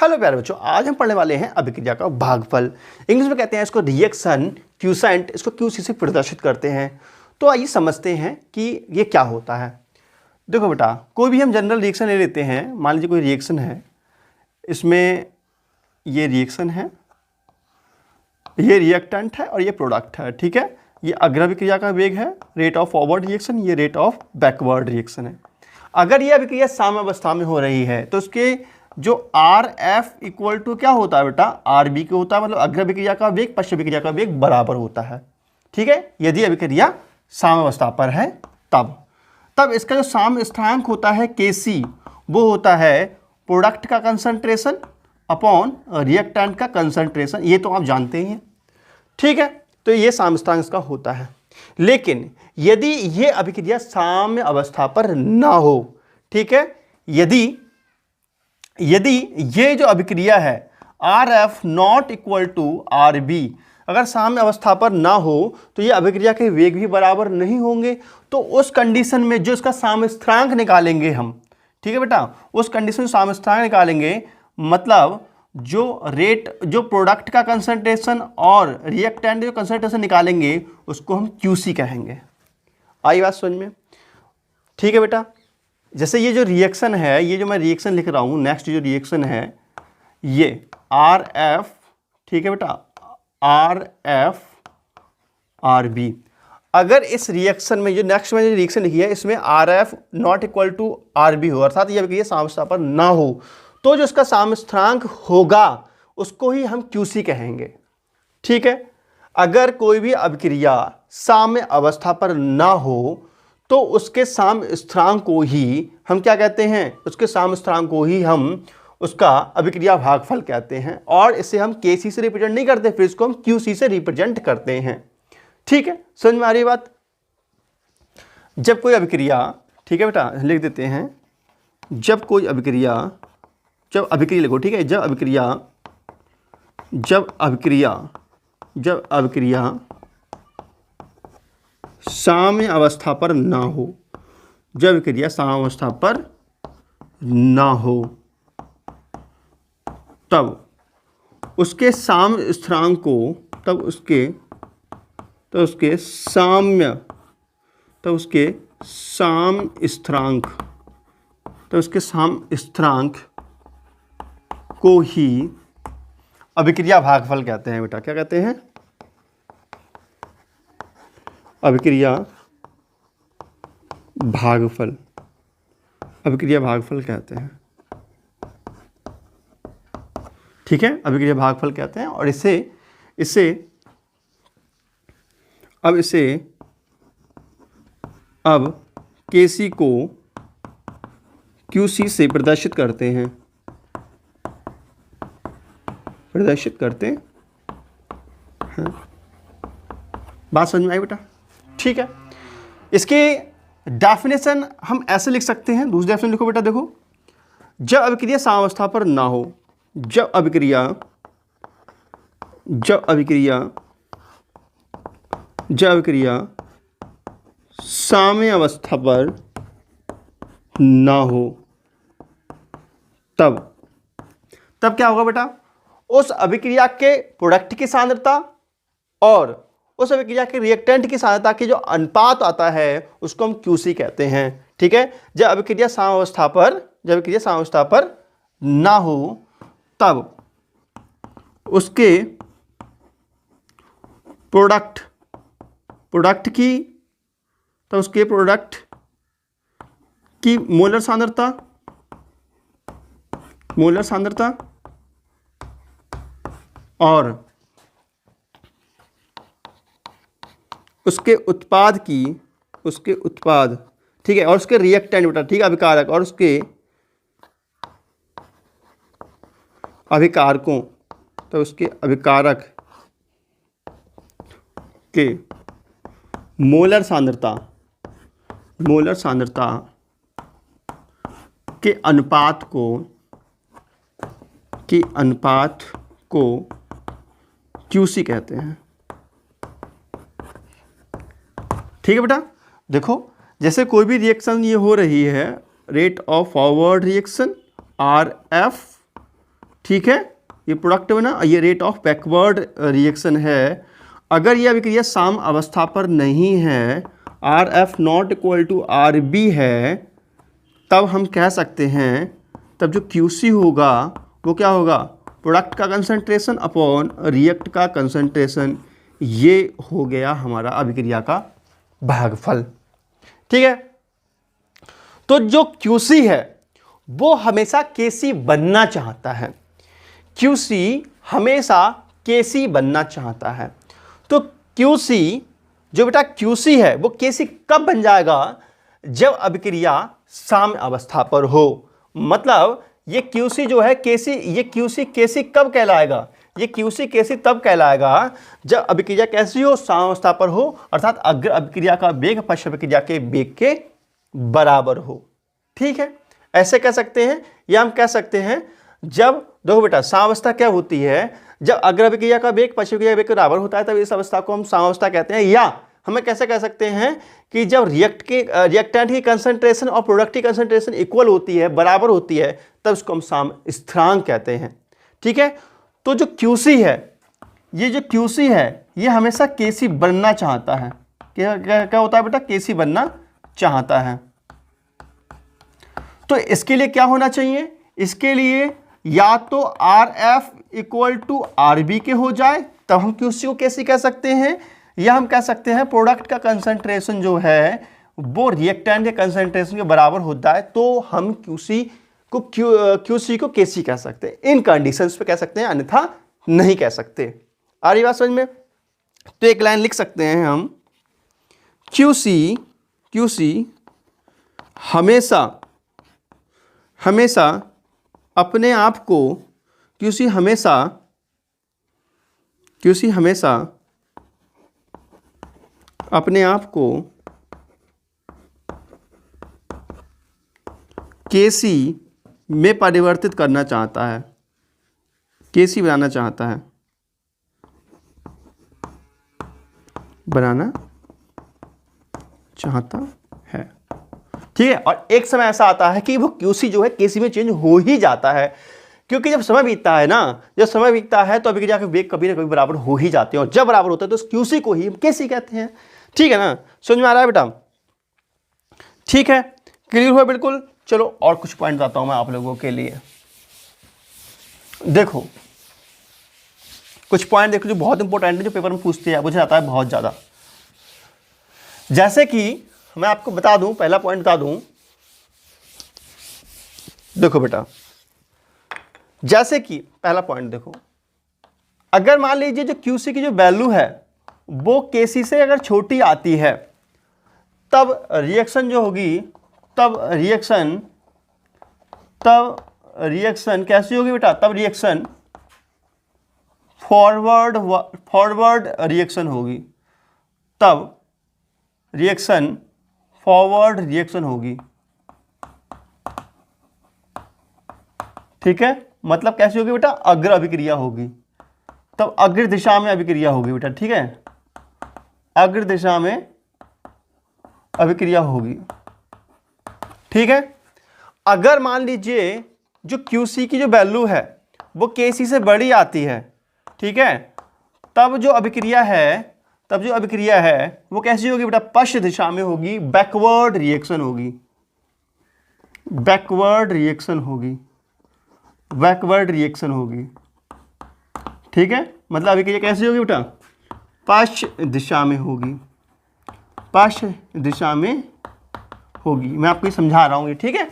Hello प्यारे बच्चों, आज हम पढ़ने वाले हैं अभिक्रिया का भागफल। इंग्लिश में कहते हैं इसको रिएक्शन क्यूसेंट, इसको क्यूसी से प्रदर्शित करते हैं। तो आइए समझते हैं कि ये क्या होता है। देखो बेटा, कोई भी हम जनरल रिएक्शन ले लेते हैं। मान लीजिए कोई रिएक्शन है, इसमें ये रिएक्शन है, ये रिएक्टेंट है और ये प्रोडक्ट है। ठीक है, ये अग्राभिक्रिया का वेग है, रेट ऑफ फॉरवर्ड रिएक्शन, ये रेट ऑफ बैकवर्ड रिएक्शन है। अगर ये अभिक्रिया साम्यावस्था में हो रही है तो उसके जो आर एफ इक्वल टू क्या होता है बेटा, आर बी के होता है। मतलब अग्राभिक्रिया का वेग पश्चाभिक्रिया का वेग बराबर होता है। ठीक है, यदि अभिक्रिया साम्यावस्था पर है तब इसका जो साम्य स्थिरांक होता है केसी, वो होता है प्रोडक्ट का कंसंट्रेशन अपॉन रिएक्टेंट का कंसंट्रेशन। ये तो आप जानते ही हैं। ठीक है, तो ये साम्य स्थिरांक इसका होता है। लेकिन यदि ये अभिक्रिया साम्य अवस्था पर ना हो, ठीक है, यदि ये जो अभिक्रिया है R F not equal to R B, अगर साम्य अवस्था पर ना हो तो ये अभिक्रिया के वेग भी बराबर नहीं होंगे। तो उस कंडीशन में जो इसका साम्य स्थिरांक निकालेंगे हम, ठीक है बेटा, उस कंडीशन में साम्य स्थिरांक निकालेंगे, मतलब जो प्रोडक्ट का कंसंट्रेशन और रिएक्टेंट जो कंसंट्रेशन निकालेंगे उसको हम क्यूसी कहेंगे। आई बात समझ में? ठीक है बेटा, जैसे ये जो रिएक्शन है, ये जो मैं रिएक्शन लिख रहा हूँ, नेक्स्ट जो रिएक्शन है ये आर एफ, ठीक है बेटा, आर एफ आर बी। अगर इस रिएक्शन में जो नेक्स्ट में जो रिएक्शन लिखी है इसमें R F not equal to R B हो, अर्थात ये अभिक्रिया साम्यावस्था पर ना हो, तो जो इसका साम्य स्थिरांक होगा उसको ही हम क्यूसी कहेंगे। ठीक है, अगर कोई भी अभिक्रिया साम्य अवस्था पर ना हो तो उसके साम्य स्थिरांक को ही हम क्या कहते हैं, उसके साम्य स्थिरांक को ही हम उसका अभिक्रिया भागफल कहते हैं। और इसे हम केसी से रिप्रेजेंट नहीं करते, फिर इसको हम क्यूसी से रिप्रेजेंट करते हैं। ठीक है, समझ में आ रही बात? जब कोई अभिक्रिया, ठीक है बेटा, लिख देते हैं, जब अभिक्रिया लिखो, ठीक है, जब अभिक्रिया साम्य अवस्था पर ना हो, जब अभिक्रिया साम्य अवस्था पर ना हो तब उसके साम्य स्थिरांक को, तब उसके साम्य स्थिरांक को ही अभिक्रिया भागफल कहते हैं। बेटा क्या कहते हैं? अभिक्रिया भागफल कहते हैं। ठीक है, अभिक्रिया भागफल कहते हैं। और अब केसी को क्यूसी से प्रदर्शित करते हैं, बात समझ में आई बेटा? ठीक है, इसके डेफिनेशन हम ऐसे लिख सकते हैं। दूसरी डेफिनेशन लिखो बेटा, देखो, जब अभिक्रिया साम्यावस्था पर ना हो, जब अभिक्रिया साम्य अवस्था पर ना हो तब क्या होगा बेटा, उस अभिक्रिया के प्रोडक्ट की सांद्रता और उस अभिक्रिया के रिएक्टेंट की सांद्रता की जो अनुपात आता है उसको हम क्यूसी कहते हैं। ठीक है, जब अभिक्रिया साम्यावस्था पर ना हो तब उसके प्रोडक्ट की मोलर सांद्रता और उसके उत्पाद, ठीक है, और उसके रिएक्टेंट बेटा, ठीक है, अभिकारक और उसके अभिकारकों, तो उसके अभिकारक के मोलर सांद्रता के अनुपात को क्यूसी कहते हैं। ठीक है बेटा, देखो, जैसे कोई भी रिएक्शन ये हो रही है, rate of forward reaction R F ठीक है, ये प्रोडक्ट बना, ये रेट ऑफ बैकवर्ड रिएक्शन है। अगर ये अभिक्रिया साम अवस्था पर नहीं है, R F not equal to R B है, तब हम कह सकते हैं, तब जो QC होगा वो क्या होगा, प्रोडक्ट का कंसंट्रेशन अपॉन रिएक्ट का कंसंट्रेशन, ये हो गया हमारा अभिक्रिया का भागफल। ठीक है, तो जो QC है वो हमेशा KC बनना चाहता है, QC हमेशा KC बनना चाहता है। तो QC जो बेटा QC है वो KC कब बन जाएगा, जब अभिक्रिया साम्य अवस्था पर हो। मतलब ये QC जो है KC, ये QC KC कब कहलाएगा, ये QC KC तब कहलाएगा जब अभिक्रिया कैसी हो, साम्य अवस्था पर हो, अर्थात अग्र अभिक्रिया का वेग पश्च अभिक्रिया के वेग के बराबर हो। ठीक है, ऐसे कह सकते हैं, या हम कह सकते हैं जब देखो बेटा साम्यावस्था क्या होती है, जब अग्र अभिक्रिया का वेग पश्च अभिक्रिया वेग के बराबर होता है तब इस अवस्था को हम साम्यावस्था कहते हैं। या हमें कैसे कह सकते हैं कि जब रिएक्टेंट की कंसंट्रेशन और प्रोडक्ट की कंसंट्रेशन इक्वल होती है, बराबर होती है, तब इसको हम साम्य स्थिरांक कहते हैं। ठीक है, तो जो QC है, ये जो QC है ये हमेशा KC बनना चाहता है। क्या होता है बेटा, KC बनना चाहता है। तो इसके लिए क्या होना चाहिए, इसके लिए या तो RF इक्वल टू RB के हो जाए, तब हम QC को KC कह सकते हैं, या हम कह सकते हैं प्रोडक्ट का कंसंट्रेशन जो है वो रिएक्टेंट के कंसंट्रेशन के बराबर होता है, तो हम QC को KC कह सकते हैं। इन कंडीशंस पे कह सकते हैं, अन्यथा नहीं कह सकते। आ रही बात समझ में? तो एक लाइन लिख सकते हैं हम, QC हमेशा अपने आप को, QC हमेशा अपने आप को KC में परिवर्तित करना चाहता है, KC बनाना चाहता है, ठीक है। और एक समय ऐसा आता है कि वो QC जो है KC में चेंज हो ही जाता है, क्योंकि जब समय बीतता है ना, जब समय बीतता है तो अभिक्रिया के वेग कभी ना कभी बराबर हो ही जाते हैं, और जब बराबर होता है तो उस QC को ही हम KC कहते हैं। ठीक है ना, समझ में आ रहा है बेटा? ठीक है, क्लियर हुआ बिल्कुल। चलो और कुछ पॉइंट बताता हूं मैं आप लोगों के लिए। देखो कुछ पॉइंट देखो जो बहुत इंपॉर्टेंट है, जो पेपर में पूछते हैं, मुझे आता है बहुत ज्यादा। जैसे कि मैं आपको बता दूं, पहला पॉइंट बता दूं, देखो बेटा, जैसे कि पहला पॉइंट देखो, अगर मान लीजिए जो QC की जो वैल्यू है वो KC से अगर छोटी आती है, तब रिएक्शन जो होगी, तब रिएक्शन कैसी होगी बेटा, तब रिएक्शन फॉरवर्ड रिएक्शन होगी, तब रिएक्शन फॉरवर्ड रिएक्शन होगी। ठीक है, मतलब कैसी होगी बेटा, अग्र अभिक्रिया होगी, तब अग्र दिशा में अभिक्रिया होगी बेटा। ठीक है, अग्र दिशा में अभिक्रिया होगी। ठीक है, अगर मान लीजिए जो QC की जो वैल्यू है वो KC से बड़ी आती है, ठीक है, तब जो अभिक्रिया है वो कैसी होगी बेटा, पश्च दिशा में होगी, बैकवर्ड रिएक्शन होगी। ठीक है, मतलब अभिक्रिया कैसी होगी बेटा, पश्च दिशा में होगी। मैं आपको ये समझा रहा हूँ, ठीक है।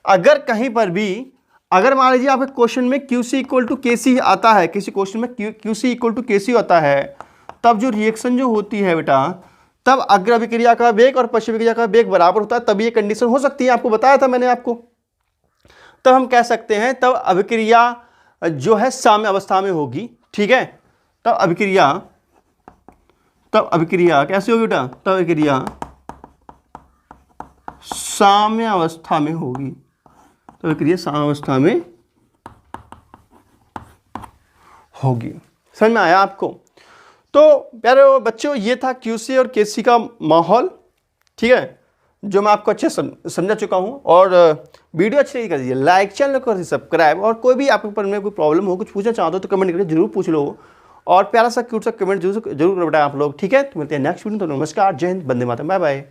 अगर कहीं पर भी, अगर मान लीजिए आपके क्वेश्चन में QC इक्वल टू KC आता है, किसी क्वेश्चन में QC इक्वल टू KC आता है, तब जो रिएक्शन जो होती है बेटा, तब अग्र अभिक्रिया का वेग और पश्च अभिक्रिया का वेग बराबर होता है, तब ये कंडीशन हो सकती है, आपको बताया था मैंने आपको। तब हम कह सकते हैं तब अभिक्रिया जो है साम्य अवस्था में होगी। ठीक है, तब अभिक्रिया कैसी होगी बेटा, तब अभिक्रिया साम्य अवस्था में होगी, तो अभिक्रिया साम्य अवस्था में होगी। समझ में आया आपको? तो प्यारे बच्चों, ये था QC और KC का माहौल। ठीक है, जो मैं आपको अच्छे समझा चुका हूँ। और वीडियो अच्छी लगी कर दीजिए लाइक, चैनल को कर दीजिए सब्सक्राइब, और कोई भी आपके ऊपर में कोई प्रॉब्लम हो, कुछ पूछना चाहते हो तो कमेंट करके जरूर पूछ लो, और प्यारा सा क्यूट सा कमेंट जरूर कर बेटा आप लोग। ठीक है, तो मिलते हैं नेक्स्ट वीडियो। तो नमस्कार, जय हिंद, वंदे मातरम, बाय बाय।